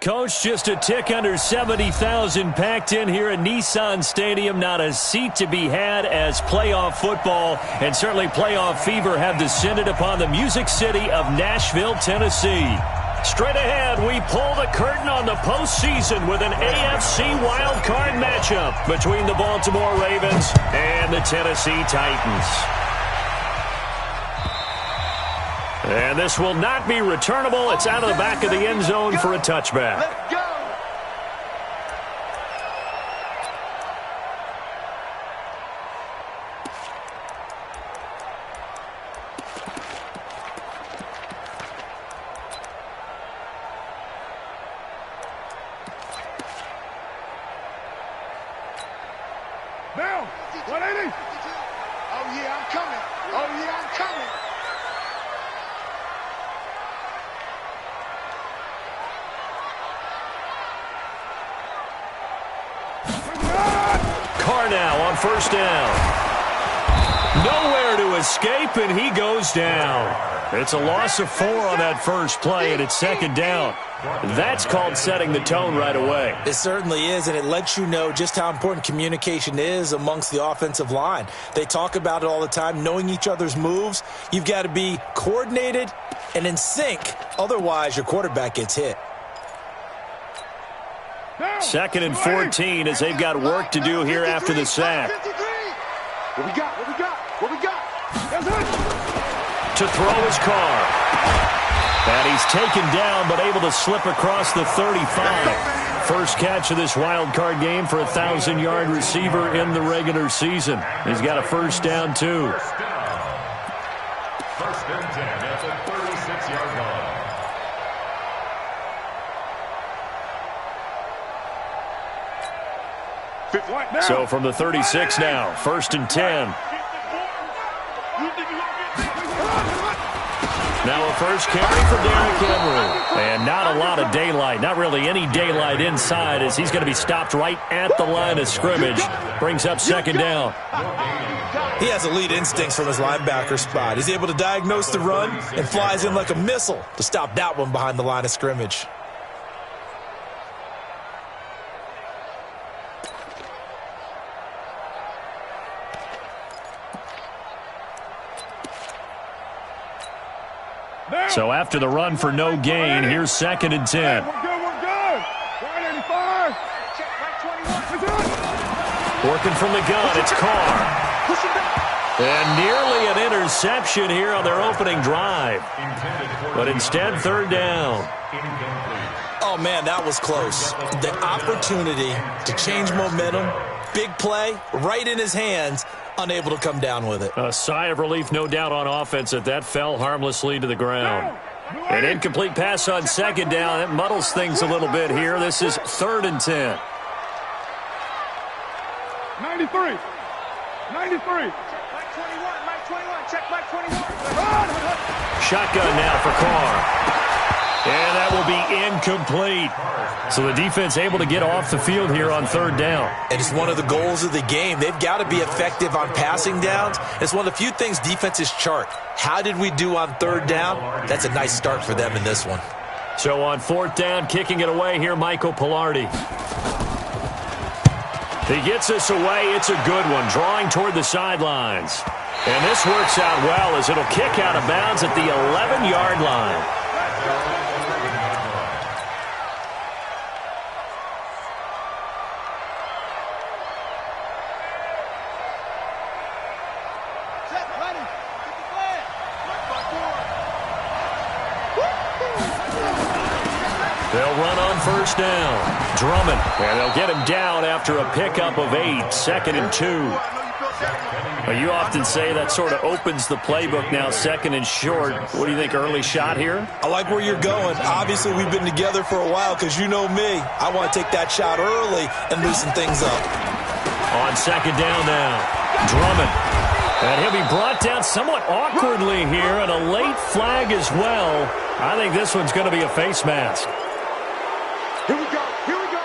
Coach, just a tick under 70,000 packed in here at Nissan Stadium. Not a seat to be had as playoff football and certainly playoff fever have descended upon the Music City of Nashville, Tennessee. Straight ahead, we pull the curtain on the postseason with an AFC wildcard matchup between the Baltimore Ravens and the Tennessee Titans. And this will not be returnable. It's out of the back of the end zone for a touchback. Let's go. Down. 180. Oh, yeah, I'm coming. Oh, yeah, I'm coming. Carr now on first down. Nowhere to escape, and he goes down. It's a loss of 4 on that first play, and it's second down. That's called setting the tone right away. It certainly is, and it lets you know just how important communication is amongst the offensive line. They talk about it all the time, knowing each other's moves. You've got to be coordinated and in sync. Otherwise, your quarterback gets hit. Second and 14 as they've got work to do here after the sack. What we got? What we got? What we got? To throw his Carr. And he's taken down but able to slip across the 35. First catch of this wild card game for a 1,000-yard receiver in the regular season. He's got a first down, too. First and 10 at the 36-yard line. So from the 36 now, first and 10. Now a first carry for Derrick Henry. And not a lot of daylight, not really any daylight inside as he's going to be stopped right at the line of scrimmage. Brings up second down. He has elite instincts from his linebacker spot. He's able to diagnose the run and flies in like a missile to stop that one behind the line of scrimmage. So after the run for no gain, here's second and 10. We're good, we're good. 185. Working from the gun, it's Carr. And nearly an interception here on their opening drive. But instead, third down. Oh, man, that was close. The opportunity to change momentum, big play, right in his hands, unable to come down with it. A sigh of relief, no doubt, on offense that fell harmlessly to the ground. An incomplete pass on second down. It muddles things a little bit here. This is third and 10. 93. 93. Mike 21, Mike 21, check Mike 21. Shotgun now for Carr. And that will be incomplete. So the defense able to get off the field here on third down. And it's one of the goals of the game. They've got to be effective on passing downs. It's one of the few things defenses chart. How did we do on third down? That's a nice start for them in this one. So on fourth down, kicking it away here, Michael Pilardi. He gets us away. It's a good one, drawing toward the sidelines. And this works out well as it'll kick out of bounds at the 11-yard line. They'll run on first down. Drummond. And they'll get him down after a pickup of 8. Second and 2. Well, you often say that sort of opens the playbook now, second and short. What do you think, early shot here? I like where you're going. Obviously, we've been together for a while because you know me. I want to take that shot early and loosen things up. On second down now, Drummond. And he'll be brought down somewhat awkwardly here, and a late flag as well. I think this one's going to be a face mask. Here we go. Here we go.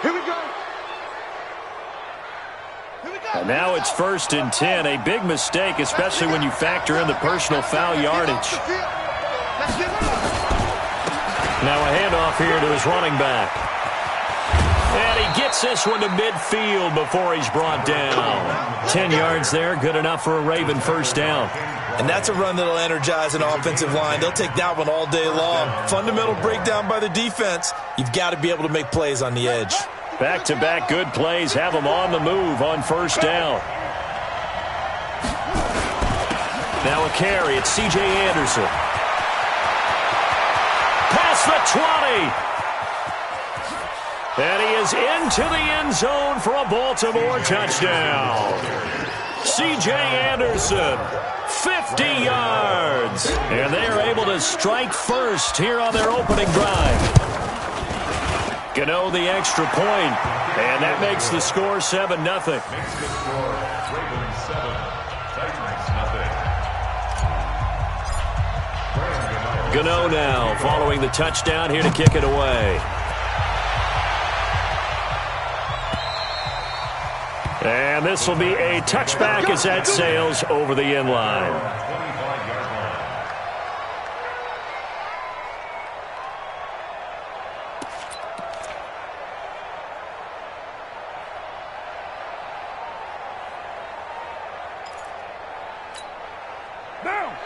Here we go. Here we go. And now it's first and 10. A big mistake, especially when you factor in the personal foul yardage. Now a handoff here to his running back. And he gets this one to midfield before he's brought down. 10 yards there, good enough for a Raven first down. And that's a run that'll energize an offensive line. They'll take that one all day long. Fundamental breakdown by the defense. You've got to be able to make plays on the edge. Back-to-back good plays have them on the move on first down. Now a carry. It's C.J. Anderson. Past the 20. And he is into the end zone for a Baltimore touchdown. C.J. Anderson, 50 yards. And they are able to strike first here on their opening drive. Gano the extra point, and that makes the score 7-0. Gano now following the touchdown here to kick it away. And this will be a touchback as that sails over the end line.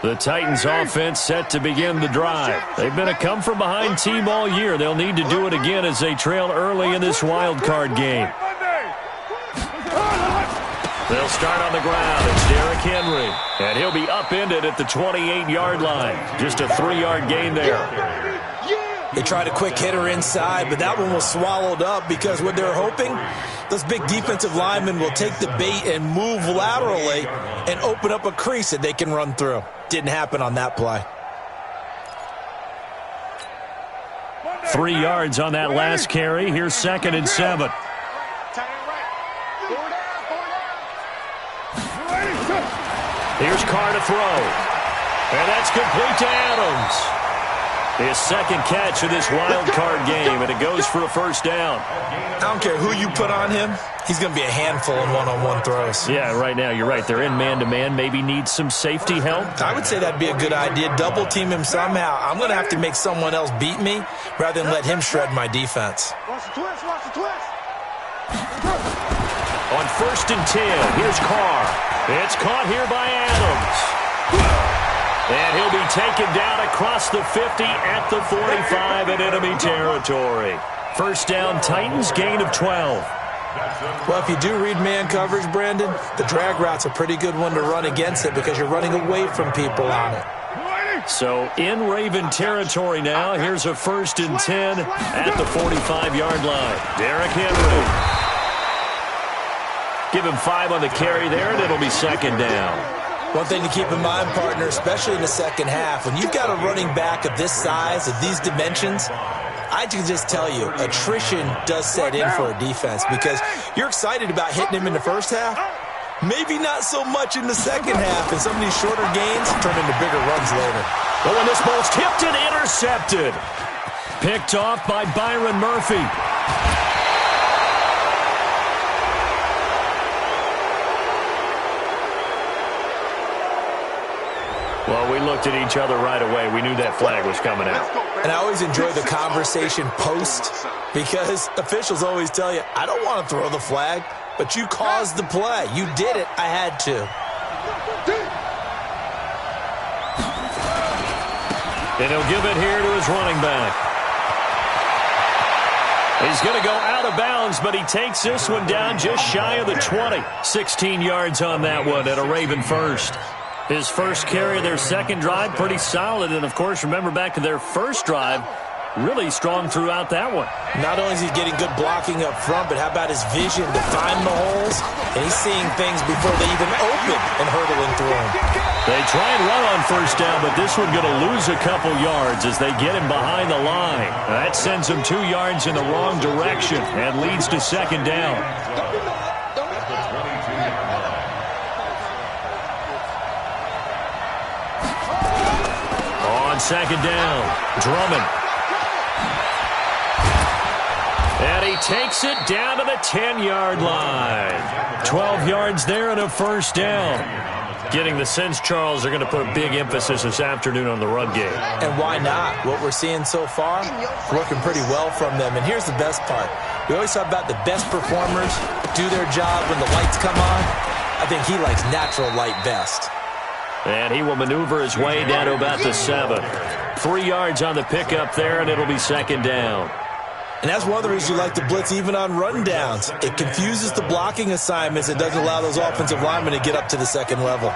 The Titans offense set to begin the drive. They've been a come-from-behind team all year. They'll need to do it again as they trail early in this wild card game. They'll start on the ground. It's Derrick Henry. And he'll be upended at the 28-yard line. Just a 3-yard gain there. They tried a quick hitter inside, but that one was swallowed up because what they're hoping, those big defensive linemen will take the bait and move laterally and open up a crease that they can run through. Didn't happen on that play. 3 yards on that last carry. Here's 2nd and 7. Here's Carr to throw. And that's complete to Adams. His second catch of this wild card game, and it goes for a first down. I don't care who you put on him. He's going to be a handful in one-on-one throws. Yeah, right now, you're right. They're in man-to-man. Maybe need some safety help. I would say that'd be a good idea. Double team him somehow. I'm going to have to make someone else beat me rather than let him shred my defense. Watch the twist, watch the twist. On 1st and 10, here's Carr. It's caught here by Adams. And he'll be taken down across the 50 at the 45 in enemy territory. First down, Titans, gain of 12. Well, if you do read man coverage, Brandon, the drag route's a pretty good one to run against it because you're running away from people on it. So in Raven territory now, here's a 1st and 10 at the 45-yard line. Derrick Henry. Give him 5 on the carry there, and it'll be 2nd down. One thing to keep in mind, partner, especially in the second half, when you've got a running back of this size, of these dimensions, I can just tell you, attrition does set in for a defense because you're excited about hitting him in the first half, maybe not so much in the second half, and some of these shorter gains turn into bigger runs later. But when this ball's tipped and intercepted, picked off by Byron Murphy. Well, we looked at each other right away. We knew that flag was coming out. And I always enjoy the conversation post because officials always tell you, I don't want to throw the flag, but you caused the play. You did it. I had to. And he'll give it here to his running back. He's going to go out of bounds, but he takes this one down just shy of the 20. 16 yards on that one at a Raven first. His first carry of their second drive, pretty solid. And, of course, remember back to their first drive, really strong throughout that one. Not only is he getting good blocking up front, but how about his vision to find the holes? And he's seeing things before they even open and hurdling through them. They try and run on first down, but this one going to lose a couple yards as they get him behind the line. That sends him 2 yards in the wrong direction and leads to 2nd down. On 2nd down, Drummond. And he takes it down to the 10-yard line. 12 yards there and a first down. Getting the sense, Charles, they're going to put a big emphasis this afternoon on the run game. And why not? What we're seeing so far, working pretty well from them. And here's the best part. We always talk about the best performers do their job when the lights come on. I think he likes natural light best. And he will maneuver his way down to about the 7. 3 yards on the pickup there, and it'll be second down. And that's one of the reasons you like to blitz even on rundowns. It confuses the blocking assignments. It doesn't allow those offensive linemen to get up to the second level.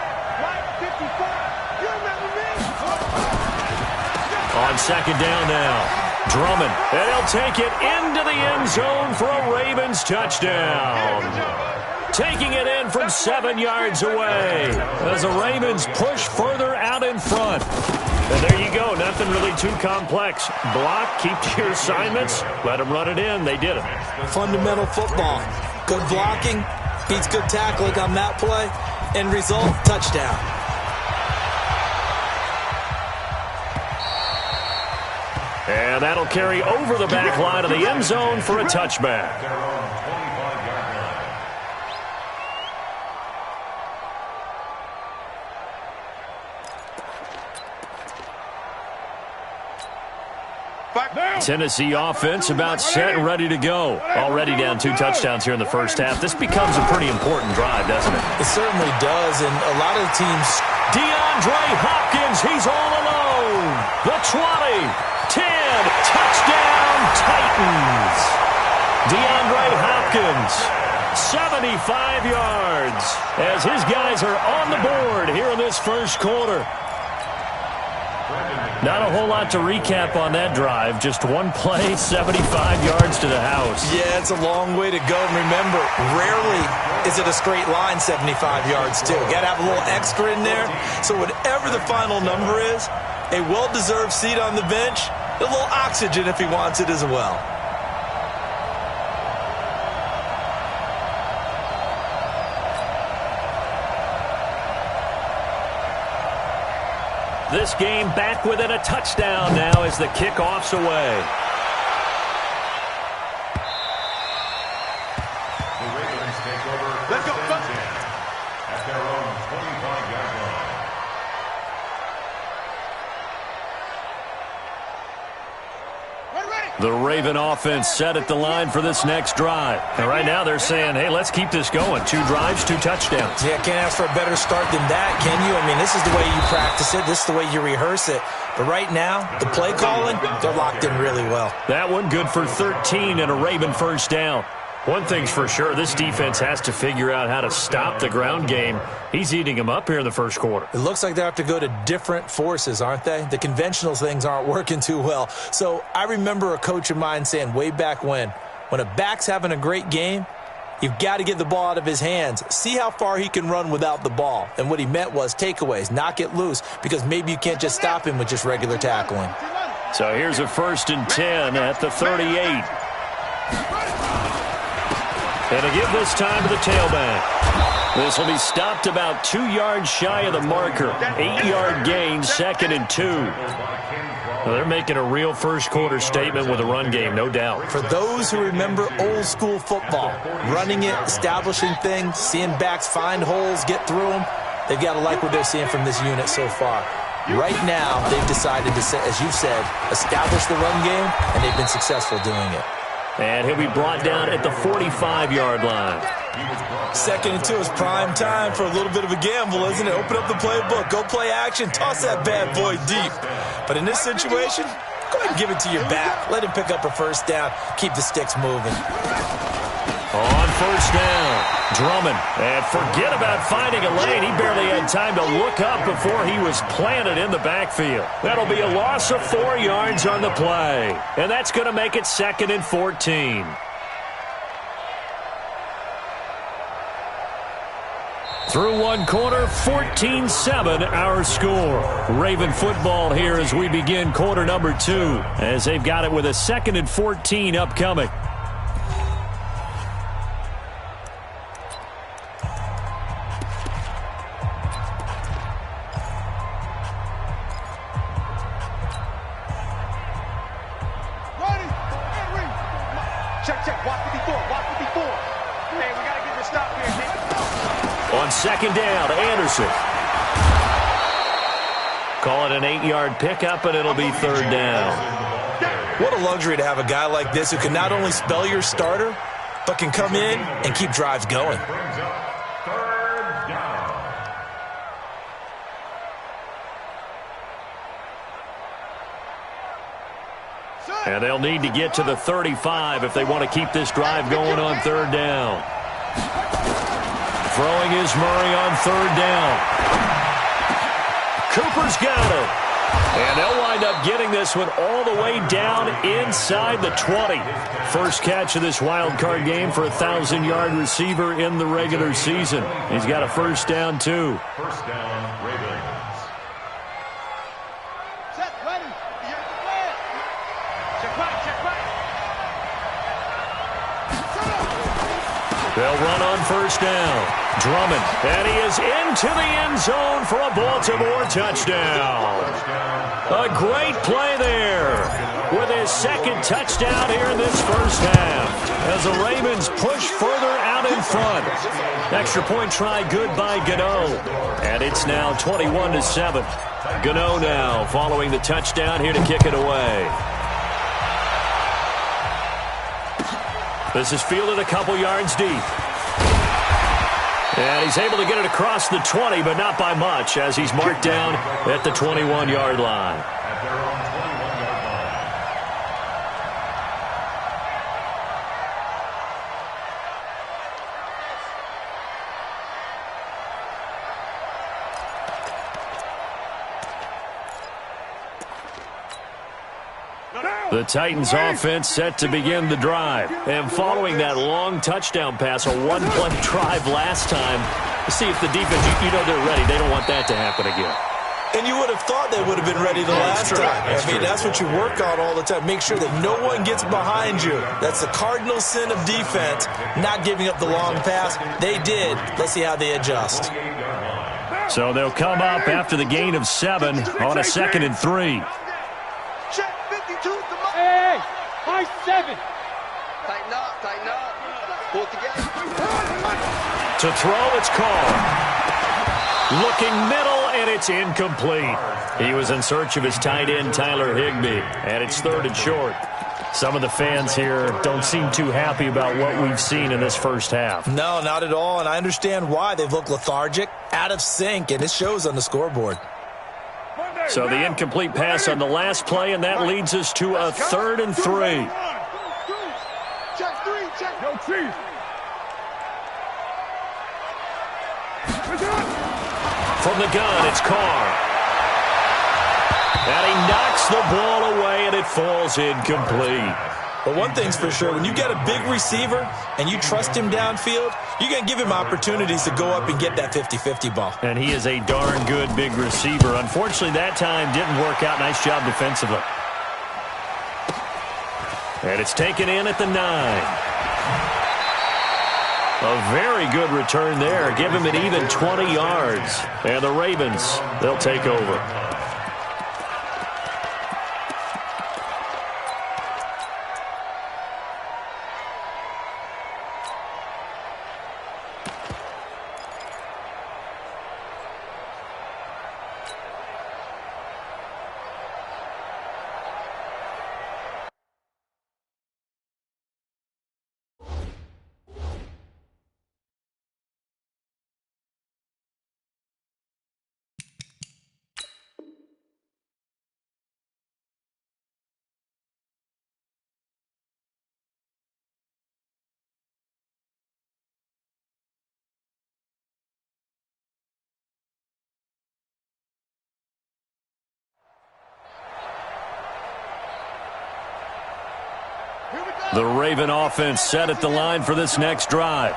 On second down now, Drummond. And he'll take it into the end zone for a Ravens touchdown. Taking it in from 7 yards away as the Ravens push further out in front. And there you go. Nothing really too complex. Block, keep to your assignments, let them run it in. They did it. Fundamental football. Good blocking beats good tackling on that play. End result, touchdown. And that'll carry over the back line of the end zone for a touchback. Tennessee offense about set and ready to go. Already down 2 touchdowns here in the first half. This becomes a pretty important drive, doesn't it? It certainly does, and a lot of the teams... DeAndre Hopkins, he's all alone. The 20, 10, touchdown Titans. DeAndre Hopkins, 75 yards, as his guys are on the board here in this first quarter. Not a whole lot to recap on that drive. Just one play, 75 yards to the house. Yeah, it's a long way to go. And remember, rarely is it a straight line 75 yards, too. Got to have a little extra in there. So whatever the final number is, a well-deserved seat on the bench, a little oxygen if he wants it as well. This game back within a touchdown now as the kickoff's away. The Ravens take over. Let's go. At their own 25-yard line. The Raven offense set at the line for this next drive. And right now they're saying, hey, let's keep this going. 2 drives, 2 touchdowns. Yeah, can't ask for a better start than that, can you? I mean, this is the way you practice it. This is the way you rehearse it. But right now, the play calling, they're locked in really well. That one good for 13 and a Raven first down. One thing's for sure, this defense has to figure out how to stop the ground game. He's eating them up here in the first quarter. It looks like they have to go to different forces, aren't they? The conventional things aren't working too well. So I remember a coach of mine saying way back when a back's having a great game, you've got to get the ball out of his hands. See how far he can run without the ball. And what he meant was takeaways, knock it loose, because maybe you can't just stop him with just regular tackling. So here's a 1st and 10 at the 38. And to give this time to the tailback. This will be stopped about 2 yards shy of the marker. 8-yard gain, 2nd and 2. Well, they're making a real first quarter statement with a run game, no doubt. For those who remember old school football, running it, establishing things, seeing backs find holes, get through them, they've got to like what they're seeing from this unit so far. Right now, they've decided to, as you said, establish the run game, and they've been successful doing it. And he'll be brought down at the 45-yard line. 2nd and 2 is prime time for a little bit of a gamble, isn't it? Open up the playbook, go play action, toss that bad boy deep. But in this situation, go ahead and give it to your back. Let him pick up a first down. Keep the sticks moving. On first down, Drummond. And forget about finding a lane. He barely had time to look up before he was planted in the backfield. That'll be a loss of 4 yards on the play. And that's going to make it 2nd and 14. Through one quarter, 14-7 our score. Raven football here as we begin quarter number 2, as they've got it with a 2nd and 14 upcoming. Check. Watch 54. Hey, we got to get this stop here, Nick. On second down, Anderson. Call it an 8-yard pickup, and it'll be third down. What a luxury to have a guy like this who can not only spell your starter, but can come in and keep drives going. And they'll need to get to the 35 if they want to keep this drive going on third down. Throwing is Murray on third down. Cooper's got it. And they'll wind up getting this one all the way down inside the 20. First catch of this wild card game for a 1,000-yard receiver in the regular season. He's got a first down, too. First down, Ravens. Set, ready. Check back, check back. They'll run on first down. Drummond, and he is into the end zone for a Baltimore touchdown. A great play there with his second touchdown here in this first half as the Ravens push further out in front. Extra point try good by Gano, and it's now 21-7. Gano now following the touchdown here to kick it away. This is fielded a couple yards deep. And he's able to get it across the 20, but not by much, as he's marked down at the 21-yard line. At their own 21-yard line. The Titans offense set to begin the drive. And following that long touchdown pass, a one-play drive last time, see if the defense, you know they're ready. They don't want that to happen again. And you would have thought they would have been ready the last time. That's what you work on all the time. Make sure that no one gets behind you. That's the cardinal sin of defense, not giving up the long pass. They did. Let's see how they adjust. So they'll come up after the gain of 7 on a 2nd and 3. Check 52. Hey, high 7. Tighten up. Pull it together. To throw, it's called. Looking middle, and it's incomplete. He was in search of his tight end, Tyler Higbee, and it's 3rd and short. Some of the fans here don't seem too happy about what we've seen in this first half. No, not at all, and I understand why. They've looked lethargic, out of sync, and it shows on the scoreboard. So the incomplete pass on the last play, and that leads us to a 3rd and 3. Check 3, check. Yo, Chief. From the gun, it's Carr. And he knocks the ball away, and it falls incomplete. But one thing's for sure, when you get a big receiver and you trust him downfield, you're going to give him opportunities to go up and get that 50-50 ball. And he is a darn good big receiver. Unfortunately, that time didn't work out. Nice job defensively. And it's taken in at the 9. A very good return there. Give him an even 20 yards. And the Ravens, they'll take over. The Raven offense set at the line for this next drive.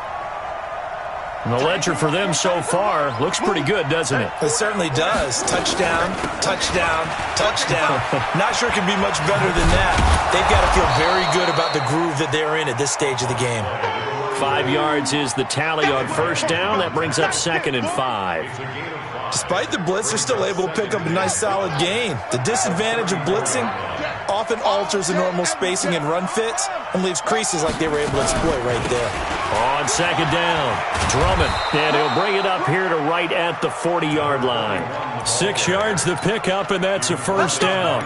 And the ledger for them so far looks pretty good, doesn't it? It certainly does. Touchdown, touchdown, touchdown. Not sure it can be much better than that. They've got to feel very good about the groove that they're in at this stage of the game. 5 yards is the tally on first down. That brings up 2nd and 5. Despite the blitz, they're still able to pick up a nice solid gain. The disadvantage of blitzing often alters the normal spacing and run fits and leaves creases like they were able to exploit right there. On second down, Drummond, and he'll bring it up here to right at the 40-yard line. 6 yards the pickup, and that's a first down.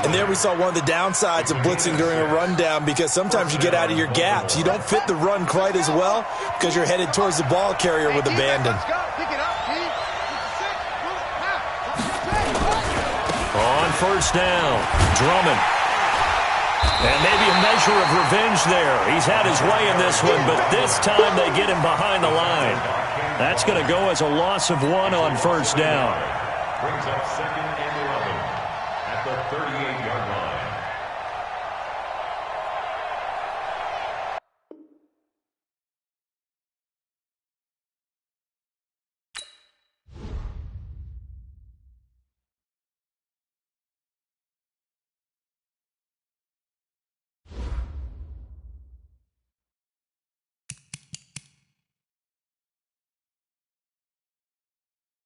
And there we saw one of the downsides of blitzing during a rundown, because sometimes you get out of your gaps. You don't fit the run quite as well because you're headed towards the ball carrier with abandon. On first down, Drummond. And maybe a measure of revenge there. He's had his way in this one, but this time they get him behind the line. That's going to go as a loss of 1 on first down. Brings up 2nd and 11 at the 38-yard line.